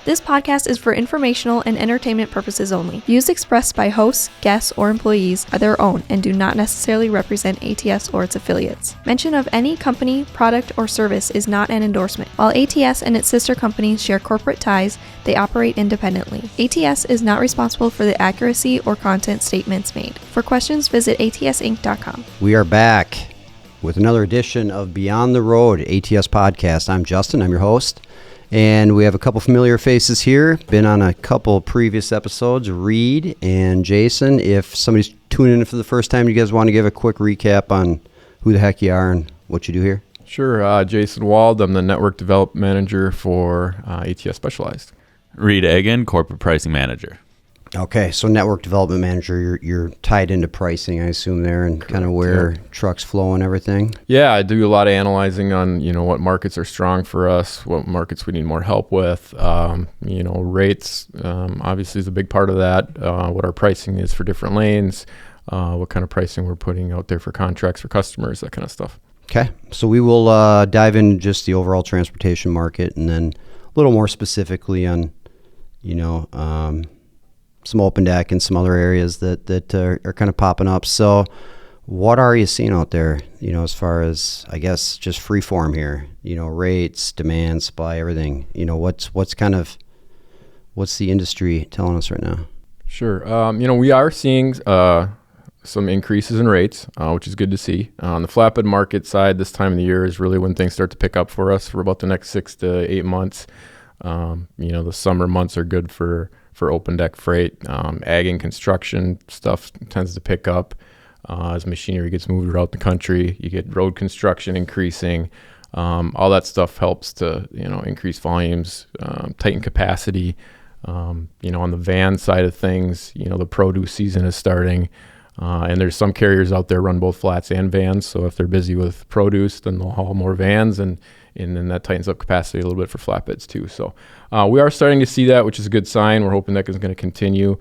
This podcast is for informational and entertainment purposes only. Views expressed by hosts, guests, or employees are their own and do not necessarily represent ATS or its affiliates. Mention of any company, product, or service is not an endorsement. While ATS and its sister companies share corporate ties, they operate independently. ATS is not responsible for the accuracy or content statements made. For questions, visit atsinc.com. We are back with another edition of Beyond the Road ATS podcast. I'm Justin, I'm your host, and we have a couple familiar faces here. Been on a couple previous episodes, Reid and Jason. If somebody's tuning in for the first time, you guys want to give a quick recap on who the heck you are and what you do here? Sure. Jason Wald, I'm the Network Development Manager for ATS Specialized. Reid Eggen, Corporate Pricing Manager. Okay, so Network Development Manager, you're tied into pricing, I assume, there, and kind of where trucks flow and everything? Yeah, I do a lot of analyzing on, what markets are strong for us, what markets we need more help with. Rates, obviously is a big part of that, what our pricing is for different lanes, what kind of pricing we're putting out there for contracts for customers, that kind of stuff. Okay, so we will dive into just the overall transportation market and then a little more specifically on, some open deck and some other areas that are kind of popping up. So what are you seeing out there, as far as, I guess, just free form here, rates, demand, supply, everything, what's the industry telling us right now? Sure. We are seeing some increases in rates, which is good to see. On the flatbed market side, this time of the year is really when things start to pick up for us for about the next 6 to 8 months. The summer months are good for open deck freight. Ag and construction stuff tends to pick up as machinery gets moved around the country. You get road construction increasing. All that stuff helps to increase volumes, tighten capacity. On the van side of things, the produce season is starting. And there's some carriers out there run both flats and vans. So if they're busy with produce, then they'll haul more vans, and then that tightens up capacity a little bit for flatbeds too. So we are starting to see that, which is a good sign. We're hoping that is going to continue.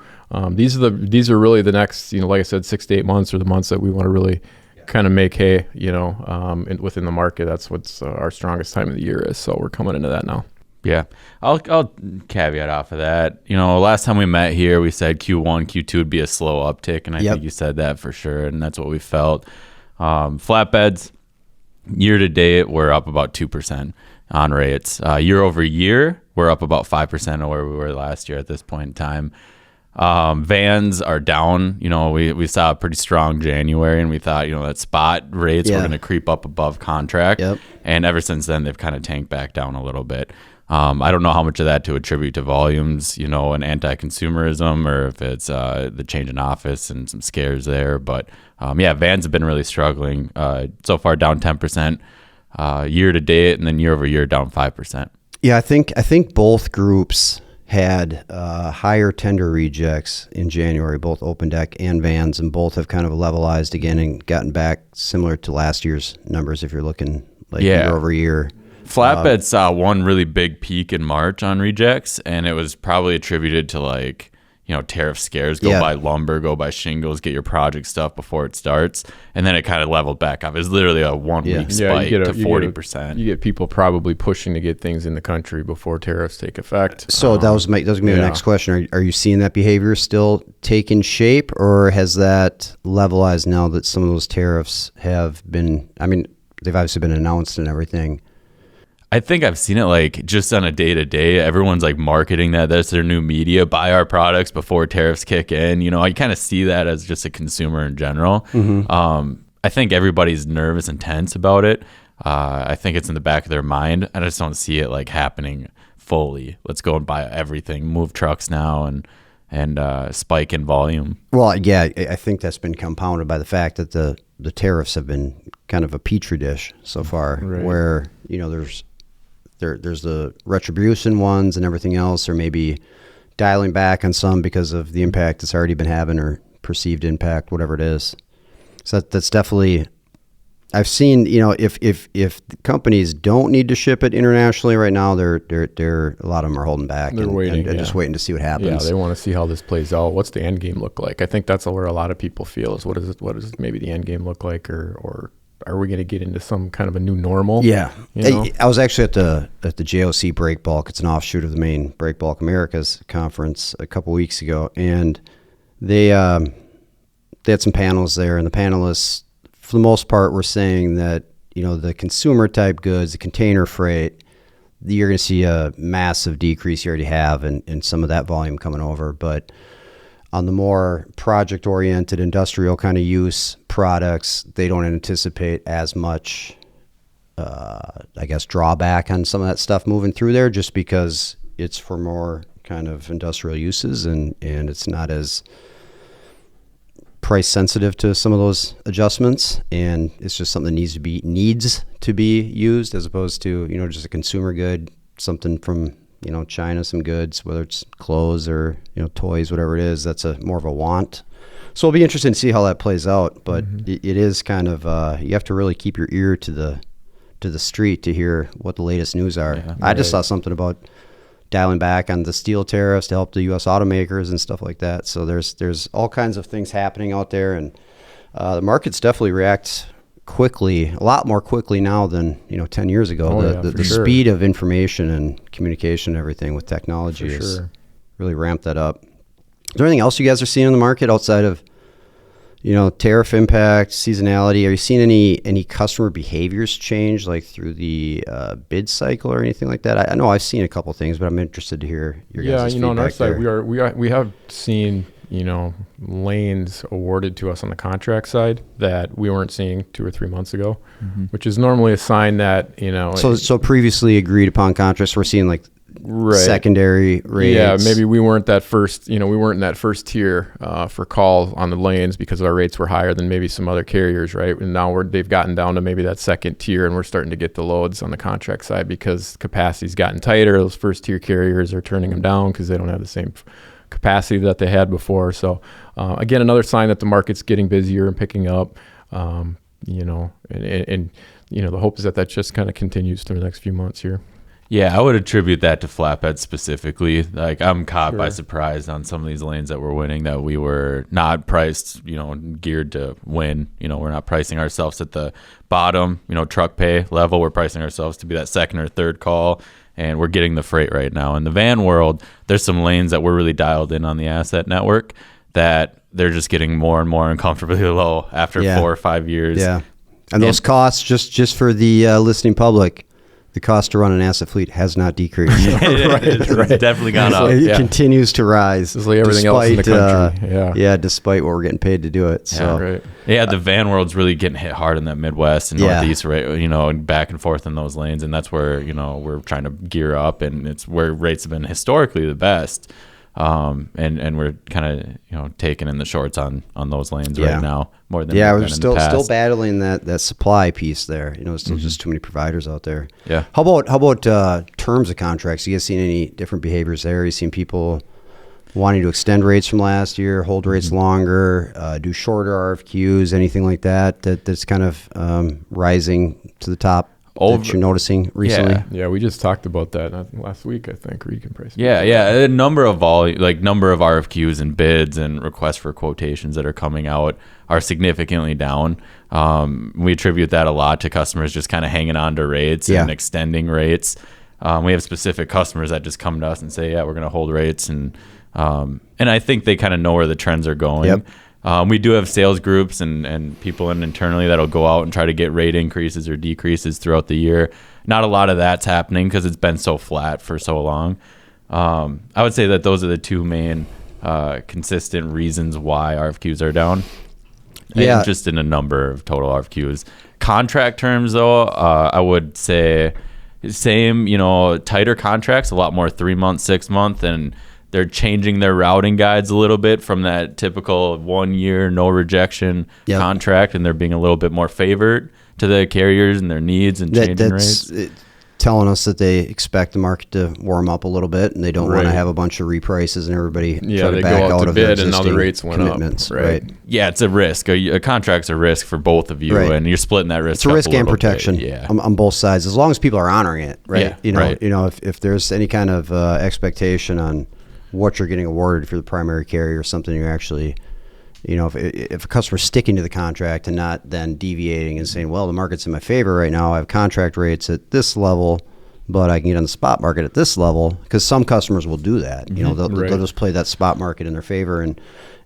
These are really the next, like I said, 6 to 8 months are the months that we want to really kind of make hay, within the market. That's what's our strongest time of the year is. So we're coming into that now. Yeah, I'll caveat off of that. Last time we met here, we said Q1, Q2 would be a slow uptick, and I think you said that for sure, and that's what we felt. Flatbeds, year to date, we're up about 2% on rates. Year over year, we're up about 5% of where we were last year at this point in time. Vans are down. We saw a pretty strong January, and we thought, that spot rates were going to creep up above contract. Yep. And ever since then, they've kind of tanked back down a little bit. I don't know how much of that to attribute to volumes, and anti-consumerism, or if it's the change in office and some scares there. But vans have been really struggling. So far, down 10% year to date, and then year over year down 5%. Yeah, I think both groups had higher tender rejects in January, both open deck and vans, and both have kind of levelized again and gotten back similar to last year's numbers if you're looking year over year. Flatbed saw one really big peak in March on rejects, and it was probably attributed to tariff scares. Go buy lumber, go buy shingles, get your project stuff before it starts, and then it kind of leveled back up. It's literally a 1 week spike to 40%. You get people probably pushing to get things in the country before tariffs take effect. So that was going to be the next question. Are you seeing that behavior still taking shape, or has that levelized now that some of those tariffs have been? I mean, they've obviously been announced and everything. I think I've seen it just on a day-to-day. Everyone's marketing that's their new media. Buy our products before tariffs kick in. I kind of see that as just a consumer in general. Mm-hmm. I think everybody's nervous and tense about it. I think it's in the back of their mind. I just don't see it happening fully. Let's go and buy everything, move trucks now, and spike in volume. Well, yeah, I think that's been compounded by the fact that the tariffs have been kind of a petri dish so far, right, where there's the retribution ones and everything else, or maybe dialing back on some because of the impact it's already been having or perceived impact, whatever it is. So that's definitely, I've seen, if companies don't need to ship it internationally right now, they're a lot of them are holding back. They're waiting, and just waiting to see what happens. Yeah, they want to see how this plays out. What's the end game look like? I think that's where a lot of people feel is what does maybe the end game look like, or are we going to get into some kind of a new normal? Yeah. You know? I was actually at the JOC Break Bulk. It's an offshoot of the main Break Bulk Americas conference a couple weeks ago, and they had some panels there, and the panelists, for the most part, were saying that, you know, the consumer type goods, the container freight, you're going to see a massive decrease. You already have in some of that volume coming over, but on the more project-oriented industrial kind of use products, they don't anticipate as much, I guess, drawback on some of that stuff moving through there, just because it's for more kind of industrial uses, and it's not as price sensitive to some of those adjustments, and it's just something that needs to be used, as opposed to, you know, just a consumer good, something from, you know, China, some goods, whether it's clothes or, you know, toys, whatever it is, that's more of a want. So it'll be interesting to see how that plays out, but it is kind of, you have to really keep your ear to the street to hear what the latest news are. Yeah, I just saw something about dialing back on the steel tariffs to help the U.S. automakers and stuff like that. So there's all kinds of things happening out there, and the markets definitely react quickly, a lot more quickly now than, you know, 10 years ago. The speed of information and communication and everything with technology has really ramped that up. Is there anything else you guys are seeing in the market outside of, you know, tariff impact, seasonality? Are you seeing any customer behaviors change, like through the bid cycle or anything like that? I know I've seen a couple things, but I'm interested to hear your guys' feedback. Yeah, you know, on our side, we have seen, you know, lanes awarded to us on the contract side that we weren't seeing 2 or 3 months ago, which is normally a sign that, you know. So previously agreed upon contracts, we're seeing like secondary rates. Yeah, maybe we weren't that first, you know, we weren't in that first tier for call on the lanes because our rates were higher than maybe some other carriers, right? And now they've gotten down to maybe that second tier, and we're starting to get the loads on the contract side because capacity's gotten tighter. Those first tier carriers are turning them down because they don't have the same capacity that they had before. So again, another sign that the market's getting busier and picking up, you know, and you know, the hope is that just kind of continues through the next few months here. Yeah, I would attribute that to flatbed specifically. Like, I'm caught by surprise on some of these lanes that we're winning, that we were not priced, you know, geared to win. You know, we're not pricing ourselves at the bottom, you know, truck pay level. We're pricing ourselves to be that second or third call, and we're getting the freight right now. In the van world, there's some lanes that we're really dialed in on the asset network that they're just getting more and more uncomfortably low after 4 or 5 years. Yeah, and those costs, just for the listening public, the cost to run an asset fleet has not decreased. It's definitely gone up. It continues to rise. Just like everything else in the country. Despite what we're getting paid to do it. So. The van world's really getting hit hard in that Midwest and Northeast, right? You know, back and forth in those lanes, and that's where, you know, we're trying to gear up, and it's where rates have been historically the best. And we're kind of, you know, taking in the shorts on those lanes right now more than we're still battling that supply piece there. You know, there's still just too many providers out there. Yeah. How about terms of contracts? You guys seen any different behaviors there? You seen people wanting to extend rates from last year, hold rates longer, do shorter RFQs, anything like that's kind of rising to the top? That you're noticing recently? Yeah, we just talked about that last week, I think. Reid can price. A number of RFQs and bids and requests for quotations that are coming out are significantly down. We attribute that a lot to customers just kind of hanging on to rates and extending rates. We have specific customers that just come to us and say, we're going to hold rates, and I think they kind of know where the trends are going. Yep. We do have sales groups and people internally that'll go out and try to get rate increases or decreases throughout the year. Not a lot of that's happening because it's been so flat for so long. I would say that those are the two main consistent reasons why RFQs are down. Yeah. And just in a number of total RFQs. Contract terms, though, I would say same, you know, tighter contracts, a lot more 3 month, 6 month, and they're changing their routing guides a little bit from that typical 1 year, no rejection contract, and they're being a little bit more favored to the carriers and their needs and changing rates. Telling us that they expect the market to warm up a little bit, and they don't want to have a bunch of reprices and everybody try to back out of their existing and now the rates went commitments. Up. Right. Yeah, it's a risk. A contract's a risk for both of you, and you're splitting that risk. It's a risk and protection on both sides, as long as people are honoring it, right? Yeah, if there's any kind of expectation on what you're getting awarded for the primary carrier, something you're actually if a customer's sticking to the contract and not then deviating and saying, well, the market's in my favor right now, I have contract rates at this level, but I can get on the spot market at this level, because some customers will do that. They'll just play that spot market in their favor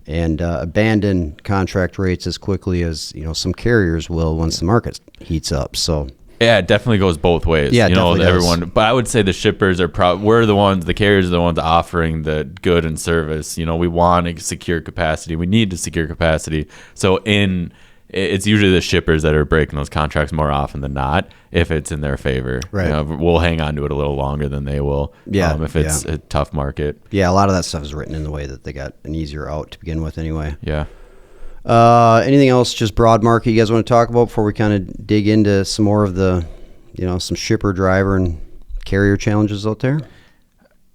and abandon contract rates as quickly as some carriers will once the market heats up. So yeah, it definitely goes both ways. Yeah, everyone. But I would say the shippers are the carriers are the ones offering the good and service. We want to secure capacity. We need to secure capacity. So it's usually the shippers that are breaking those contracts more often than not, if it's in their favor. Right. We'll hang on to it a little longer than they will. Yeah. If it's a tough market. Yeah, a lot of that stuff is written in the way that they got an easier out to begin with anyway. Yeah. Anything else, just broad market you guys want to talk about before we kind of dig into some more of the, some shipper, driver, and carrier challenges out there?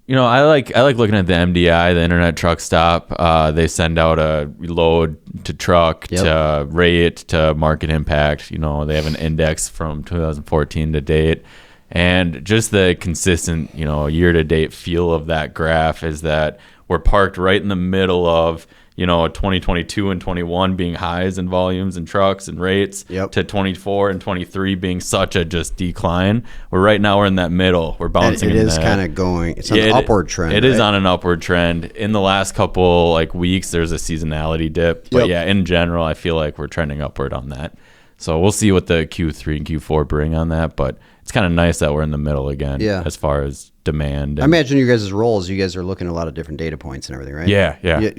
I like looking at the MDI, the Internet Truck Stop. They send out a load to truck, to rate, to market impact. They have an index from 2014 to date. And just the consistent, year-to-date feel of that graph is that we're parked right in the middle of 2022 and 21 being highs in volumes and trucks and rates, to 24 and 23 being such a just decline. Right now we're in that middle. We're bouncing. And it is kind of going. It's on an upward trend. It is on an upward trend. In the last couple weeks, there's a seasonality dip. But in general, I feel like we're trending upward on that. So we'll see what the Q3 and Q4 bring on that. But it's kind of nice that we're in the middle again. As far as demand. I imagine you guys' roles, you guys are looking at a lot of different data points and everything, right? Yeah.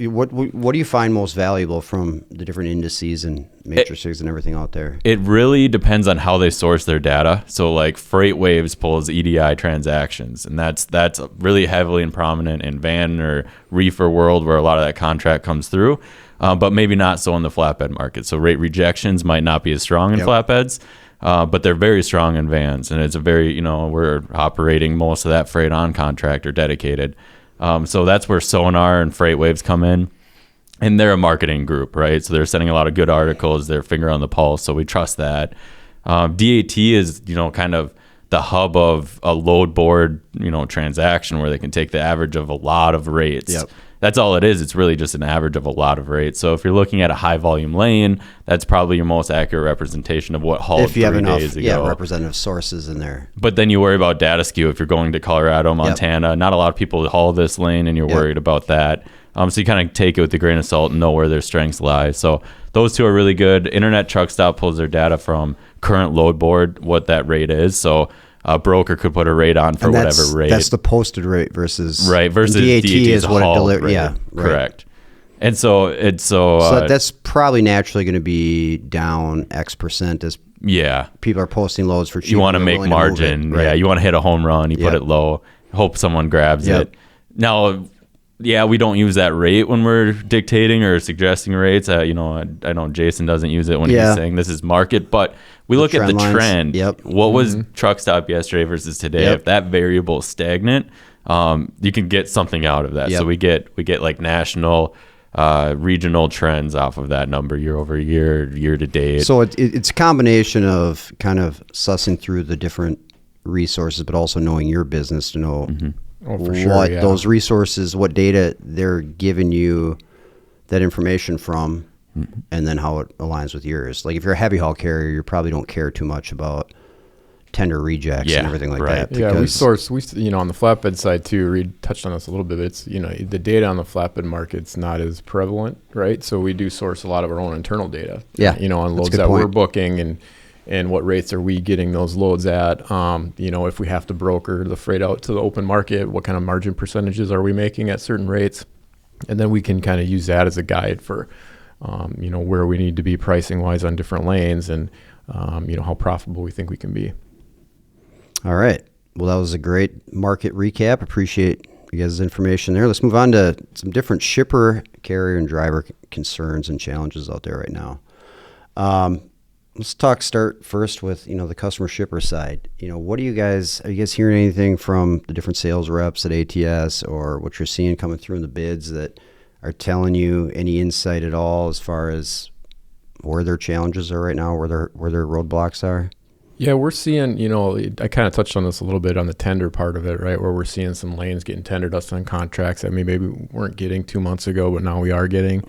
What do you find most valuable from the different indices and matrices and everything out there? It really depends on how they source their data. So Freight Waves pulls EDI transactions, and that's really heavily and prominent in van or reefer world, where a lot of that contract comes through, but maybe not so in the flatbed market. So rate rejections might not be as strong in flatbeds. But they're very strong in vans, and it's a very, we're operating most of that freight on contract or dedicated. So that's where Sonar and Freight Waves come in, and they're a marketing group, right? So they're sending a lot of good articles, their finger on the pulse, so we trust that. DAT is, kind of the hub of a load board, transaction where they can take the average of a lot of rates. That's all it is. It's really just an average of a lot of rates. So if you're looking at a high volume lane, that's probably your most accurate representation of what hauled 3 days ago. Representative sources in there. But then you worry about data skew if you're going to Colorado, Montana. Not a lot of people haul this lane, and you're worried about that. So you kind of take it with a grain of salt and know where their strengths lie. So those two are really good. Internet Truck Stop pulls their data from current load board, what that rate is. So a broker could put a rate on for whatever rate. That's the posted rate versus DAT is what it delivers. Yeah, correct. And so that's probably naturally going to be down X percent as people are posting loads for cheap. You want to make margin. You want to hit a home run. You put it low. Hope someone grabs it. Now, we don't use that rate when we're dictating or suggesting rates. I know Jason doesn't use it when he's saying this is market, but we look at the trend. What was truck stop yesterday versus today? If that variable is stagnant, you can get something out of that. So we get national, regional trends off of that number year over year, year to date. So it's a combination of kind of sussing through the different resources, but also knowing your business to know those resources, what data they're giving you that information from, and then how it aligns with yours. Like if you're a heavy haul carrier, you probably don't care too much about tender rejects and everything like that. Yeah, we on the flatbed side too, Reid touched on this a little bit, but it's, the data on the flatbed market's not as prevalent, right? So we do source a lot of our own internal data, on loads that we're booking and what rates are we getting those loads at? If we have to broker the freight out to the open market, what kind of margin percentages are we making at certain rates? And then we can kind of use that as a guide for, where we need to be pricing wise on different lanes and, how profitable we think we can be. All right. Well, that was a great market recap. Appreciate you guys' information there. Let's move on to some different shipper, carrier, and driver concerns and challenges out there right now. Let's start first with, the customer shipper side. Are you guys hearing anything from the different sales reps at ATS or what you're seeing coming through in the bids that are telling you any insight at all as far as where their challenges are right now, where their roadblocks are? Yeah, we're seeing, I kind of touched on this a little bit on the tender part of it, right? Where we're seeing some lanes getting tendered us on contracts that maybe we weren't getting 2 months ago, but now we are getting.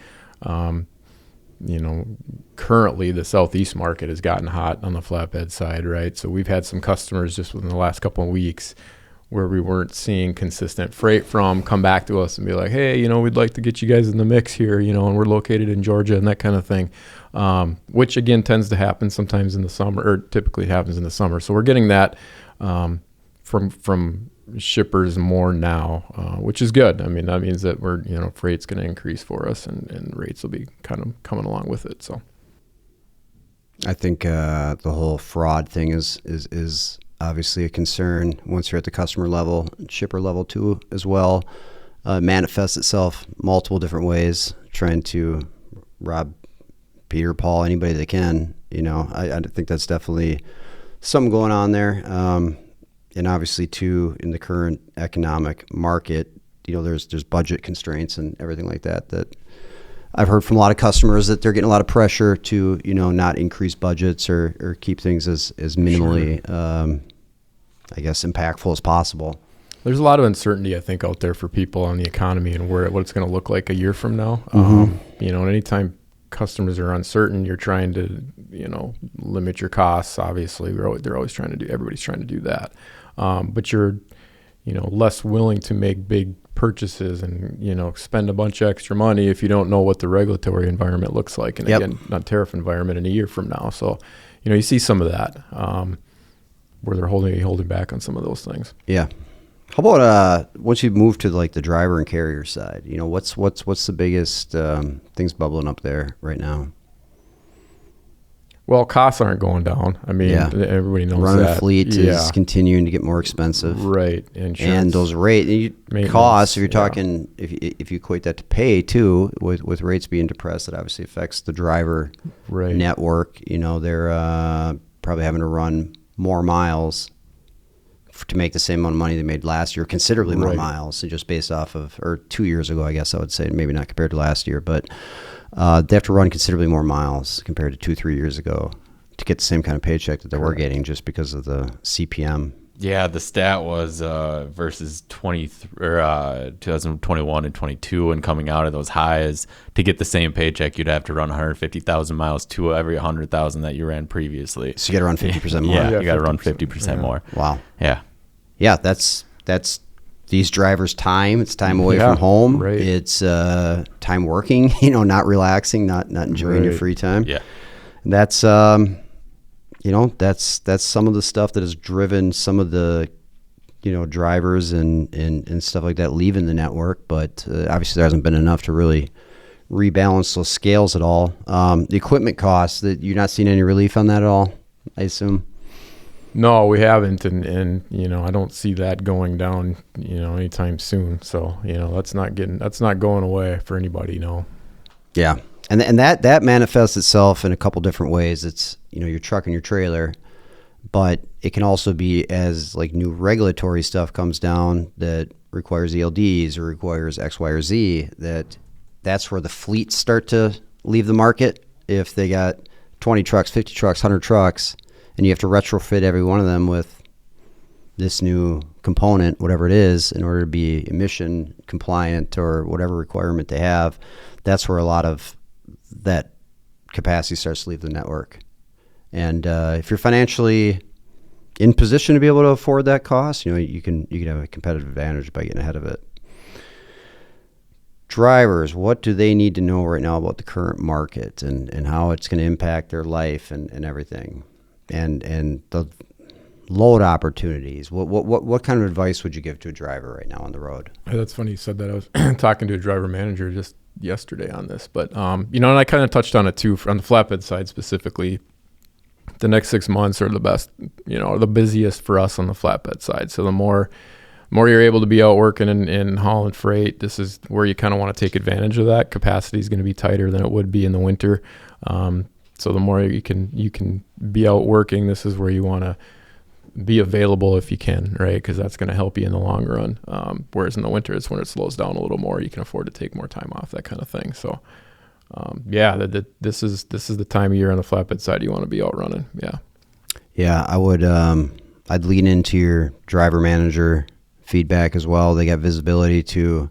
currently the Southeast market has gotten hot on the flatbed side, right? So we've had some customers just within the last couple of weeks where we weren't seeing consistent freight from come back to us and be like, hey, we'd like to get you guys in the mix here, and we're located in Georgia and that kind of thing, which again tends to happen sometimes in the summer, or typically happens in the summer. So we're getting that from shippers more now, which is good. I mean, that means that we're, freight's going to increase for us and rates will be kind of coming along with it. So I think the whole fraud thing is obviously a concern once you're at the customer level, shipper level too as well. Manifests itself multiple different ways, trying to rob Peter, Paul, anybody they can. I think that's definitely something going on there. And obviously too, in the current economic market, there's budget constraints and everything like that I've heard from a lot of customers that they're getting a lot of pressure to, not increase budgets or keep things as minimally, I guess, impactful as possible. There's a lot of uncertainty, I think, out there for people on the economy and what it's going to look like a year from now. And anytime customers are uncertain, you're trying to, limit your costs. Obviously, everybody's trying to do that. But you're, less willing to make big purchases and, spend a bunch of extra money if you don't know what the regulatory environment looks like. And again, not tariff environment in a year from now. So, you see some of that where they're holding back on some of those things. Yeah. How about once you move to like the driver and carrier side, what's the biggest things bubbling up there right now? Well, costs aren't going down. I mean, everybody knows running that. A fleet is continuing to get more expensive. Right. Insurance, and those costs, if you're talking, if you equate that to pay too, with rates being depressed, that obviously affects the driver network. They're probably having to run more miles to make the same amount of money they made last year, considerably more miles, so just based off of, or 2 years ago, I guess I would say, maybe not compared to last year, but they have to run considerably more miles compared to 2-3 years ago to get the same kind of paycheck that they were getting just because of the CPM. Yeah, the stat was versus 2021 and 22, and coming out of those highs, to get the same paycheck, you'd have to run 150,000 miles to every 100,000 that you ran previously. So you got to run 50% more. Yeah, you got to run 50% more. Wow. Yeah. Yeah, that's these drivers' time. It's time away from home. Right. It's time working. Not relaxing, not enjoying your free time. Yeah. And that's some of the stuff that has driven some of the drivers and stuff like that leaving the network. But obviously there hasn't been enough to really rebalance those scales at all. The equipment costs, that you're not seeing any relief on that at all, I assume. No, we haven't, and I don't see that going down, anytime soon. So that's not going away for anybody. No. Yeah, and that manifests itself in a couple different ways. It's your truck and your trailer, but it can also be as like new regulatory stuff comes down that requires ELDs or requires X, Y, or Z. That's where the fleets start to leave the market. If they got 20 trucks, 50 trucks, 100 trucks. And you have to retrofit every one of them with this new component, whatever it is, in order to be emission compliant or whatever requirement they have. That's where a lot of that capacity starts to leave the network. And if you're financially in position to be able to afford that cost, you can have a competitive advantage by getting ahead of it. Drivers, what do they need to know right now about the current market and how it's going to impact their life and everything? And the load opportunities. What kind of advice would you give to a driver right now on the road? That's funny you said that. I was talking to a driver manager just yesterday on this, but and I kind of touched on it too on the flatbed side specifically. The next 6 months are the best, the busiest for us on the flatbed side. So the more you're able to be out working and hauling freight, this is where you kind of want to take advantage of that. Capacity is going to be tighter than it would be in the winter. So the more you can be out working, this is where you want to be available if you can, right? Because that's going to help you in the long run. Whereas in the winter, it's when it slows down a little more. You can afford to take more time off, that kind of thing. So, this is the time of year on the flatbed side you want to be out running. Yeah. Yeah, I would. I'd lean into your driver manager feedback as well. They got visibility to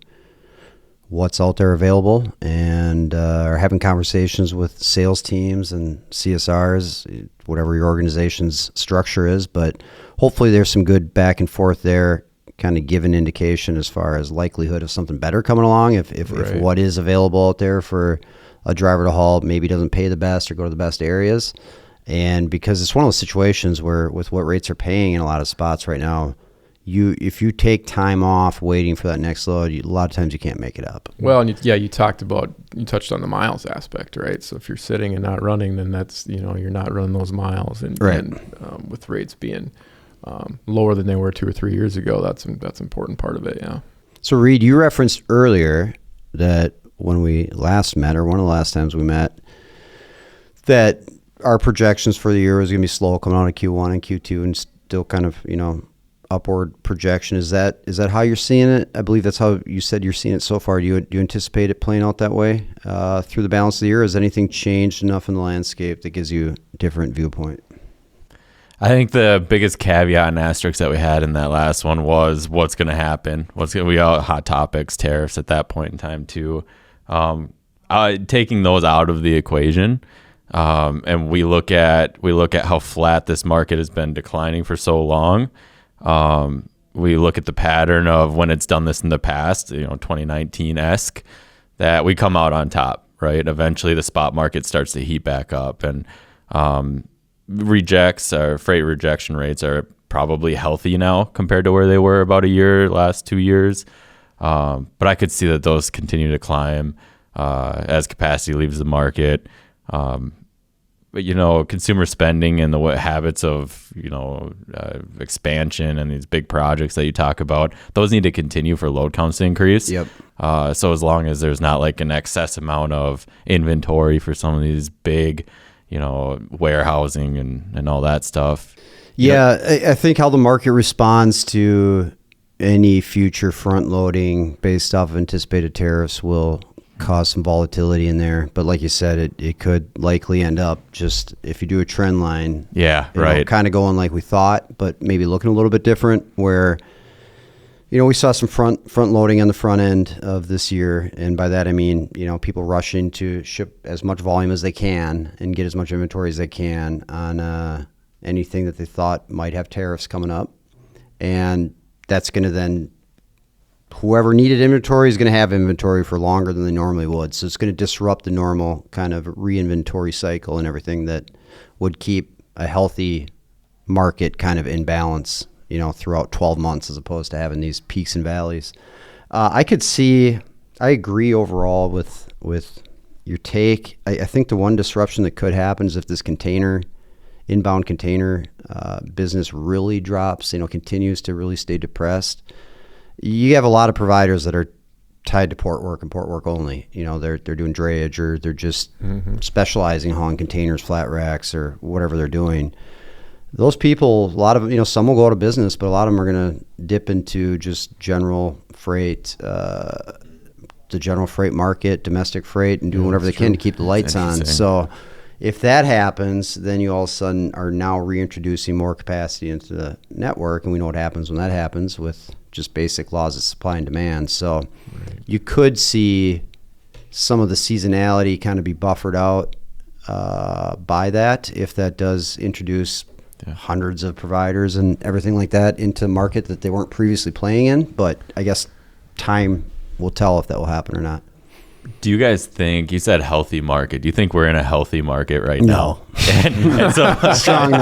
what's out there available, and are having conversations with sales teams and CSRs, whatever your organization's structure is. But hopefully there's some good back and forth there, kind of give an indication as far as likelihood of something better coming along. If what is available out there for a driver to haul maybe doesn't pay the best or go to the best areas. And because it's one of those situations where with what rates are paying in a lot of spots right now, if you take time off waiting for that next load, a lot of times you can't make it up. Well, and you touched on the miles aspect, right? So if you're sitting and not running, then that's, you're not running those miles. And, right. and with rates being lower than they were 2 or 3 years ago, that's an important part of it, yeah. So Reid, you referenced earlier that when we last met, or one of the last times we met, that our projections for the year was going to be slow coming out of Q1 and Q2 and still kind of, upward projection. Is that how you're seeing it? I believe that's how you said you're seeing it so far. Do you anticipate it playing out that way through the balance of the year? Has anything changed enough in the landscape that gives you a different viewpoint? I think the biggest caveat and asterisk that we had in that last one was what's going to happen. We all hot topics, tariffs at that point in time too. Taking those out of the equation, and we look at how flat this market has been declining for so long. We look at the pattern of when it's done this in the past, 2019-esque, that we come out on top, right? Eventually the spot market starts to heat back up, and freight rejection rates are probably healthy now compared to where they were about last 2 years. But I could see that those continue to climb as capacity leaves the market. But, consumer spending and the habits of, expansion and these big projects that you talk about, those need to continue for load counts to increase. Yep. So as long as there's not like an excess amount of inventory for some of these big, warehousing and all that stuff. Yeah, I think how the market responds to any future front loading based off of anticipated tariffs will cause some volatility in there. But like you said, it could likely end up just, if you do a trend line, kind of going like we thought, but maybe looking a little bit different, where we saw some front loading on the front end of this year, and by that I mean people rushing to ship as much volume as they can and get as much inventory as they can on anything that they thought might have tariffs coming up, and that's going to then, whoever needed inventory is going to have inventory for longer than they normally would. So it's going to disrupt the normal kind of re-inventory cycle and everything that would keep a healthy market kind of in balance, throughout 12 months, as opposed to having these peaks and valleys. I agree overall with your take. I think the one disruption that could happen is if this inbound container business really drops, continues to really stay depressed. You have a lot of providers that are tied to port work and port work only. They're doing drayage, or they're just specializing, hauling containers, flat racks, or whatever they're doing. Those people, a lot of them, some will go out of business, but a lot of them are going to dip into just general freight, the general freight market, domestic freight, and do whatever they can to keep the lights on. So if that happens, then you all of a sudden are now reintroducing more capacity into the network, and we know what happens when that happens with just basic laws of supply and demand. So you could see some of the seasonality kind of be buffered out by that, if that does introduce hundreds of providers and everything like that into a market that they weren't previously playing in. But I guess time will tell if that will happen or not. Do you guys think, you said healthy market, do you think we're in a healthy market right now? And so, strong no.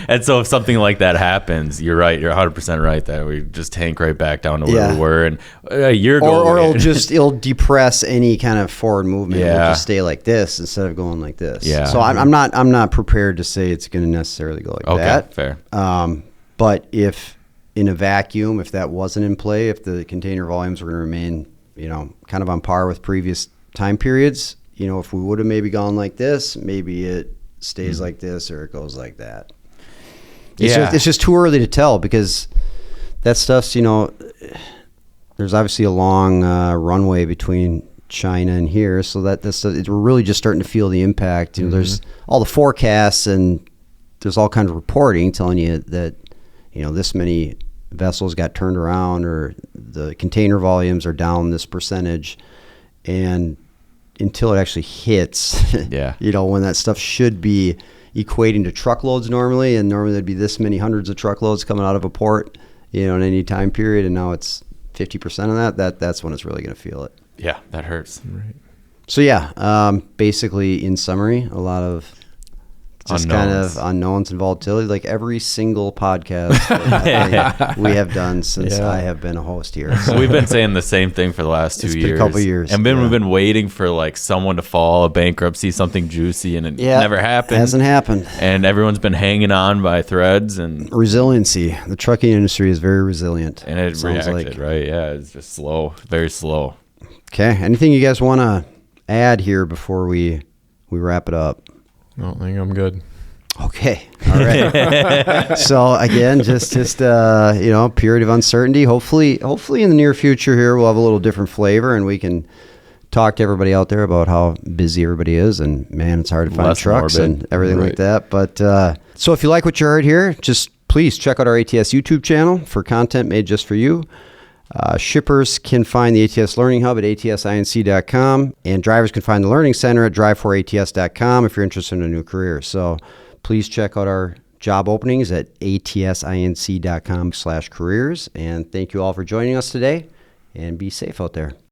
And so if something like that happens, you're right, you're 100% right that we just tank right back down to where we were. And a year ago, or it'll depress any kind of forward movement. It'll just stay like this instead of going like this. Yeah. So I'm not prepared to say it's going to necessarily go like that. Okay, fair. But if in a vacuum, if that wasn't in play, if the container volumes were going to remain kind of on par with previous time periods, if we would have maybe gone like this, maybe it stays like this or it goes like that. It's just too early to tell, because that stuff's, there's obviously a long runway between China and here. So that's we're really just starting to feel the impact. There's all the forecasts, and there's all kinds of reporting telling you that, this many vessels got turned around or the container volumes are down this percentage, and until it actually hits, when that stuff should be equating to truckloads normally, and normally there'd be this many hundreds of truckloads coming out of a port, in any time period, and now it's 50% of that's when it's really going to feel it. Yeah, that hurts. Right. So basically in summary, a lot of just kind of unknowns and volatility, like every single podcast that we have done since I have been a host here. So we've been saying the same thing for the last 2 years. It's been a couple years. And then we've been waiting for like someone to fall, a bankruptcy, something juicy, and it never happened. It hasn't happened. And everyone's been hanging on by threads. And resiliency. The trucking industry is very resilient. And it reacted, right? Yeah, it's just slow, very slow. Okay. Anything you guys want to add here before we wrap it up? I think I'm good. Okay. All right. So again, just period of uncertainty. Hopefully in the near future here, we'll have a little different flavor and we can talk to everybody out there about how busy everybody is. And man, it's hard to find trucks and everything like that. But so if you like what you heard here, just please check out our ATS YouTube channel for content made just for you. Shippers can find the ATS Learning Hub at atsinc.com, and drivers can find the Learning Center at drive4ats.com if you're interested in a new career. So please check out our job openings at atsinc.com/careers. And thank you all for joining us today, and be safe out there.